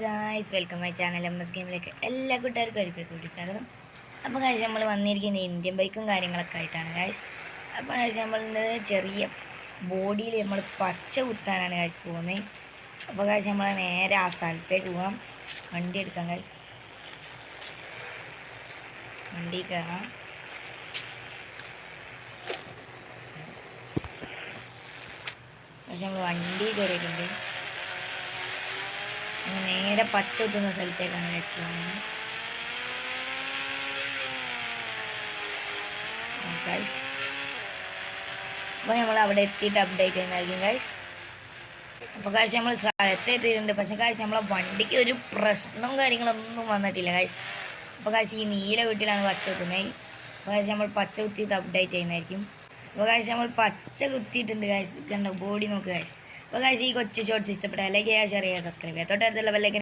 Guys welcome my channel M S ഗെയിമിലേക്ക് എല്ലാ കൂട്ടുകാർക്കും ഒരിക്കൽ കൂടി സ്വാഗതം. അപ്പോൾ ഗായ്സ് നമ്മൾ വന്നിരിക്കുന്നത് ഇന്ത്യൻ ബൈക്കും കാര്യങ്ങളൊക്കെ ആയിട്ടാണ് ഗായ്സ്. അപ്പോൾ ഗായ്സ് നമ്മൾ ഇന്ന് ചെറിയ ബോഡിയിൽ നമ്മൾ പച്ച കുത്താനാണ് ഗായ്സ് പോകുന്നത്. അപ്പോൾ ഗായ്സ് നമ്മൾ നേരെ ആ സ്ഥലത്തേക്ക് പോകാം. വണ്ടി എടുക്കാം ഗായ്സ്, വണ്ടി കയറാം. ഗായ്സ് നമ്മൾ വണ്ടി കയറിയിട്ടുണ്ട്. നേരെ പച്ച കുത്തുന്ന സ്ഥലത്തേക്കാണ് ഗൈസ് പോകുന്നത്. ഗൈസ് അപ്പോൾ നമ്മൾ അവിടെ എത്തിയിട്ട് അപ്ഡേറ്റ് ചെയ്യുന്നതായിരിക്കും ഗൈസ്. അപ്പോൾ ഗൈസ് നമ്മൾ സ്ഥലത്ത് എത്തിയിട്ടുണ്ട്. പക്ഷേ ഗൈസ് നമ്മളെ വണ്ടിക്ക് ഒരു പ്രശ്നവും കാര്യങ്ങളൊന്നും വന്നിട്ടില്ല ഗൈസ്. അപ്പോൾ ഗൈസ് ഈ നീല വീട്ടിലാണ് പച്ച കുത്തുന്നത്. അപ്പോൾ ഗൈസ് നമ്മൾ പച്ച കുത്തിയിട്ട് അപ്ഡേറ്റ് ചെയ്യുന്നതായിരിക്കും. അപ്പോൾ ഗൈസ് നമ്മൾ പച്ച കുത്തിയിട്ടുണ്ട് ഗൈസ്. കണ്ടോ ബോഡി നോക്ക് ഗൈസ്. അപ്പോൾ ഗൈസ് ഈ കൊച്ചു ഷോർട്സ് ഇഷ്ടപ്പെട്ടാൽ ലൈക്ക് ചെയ്യുക, ഷെയർ ചെയ്യുക, സബ്സ്ക്രൈബ് ചെയ്യുക. തൊട്ടടുത്തുള്ള ബെല്ലൈക്കൻ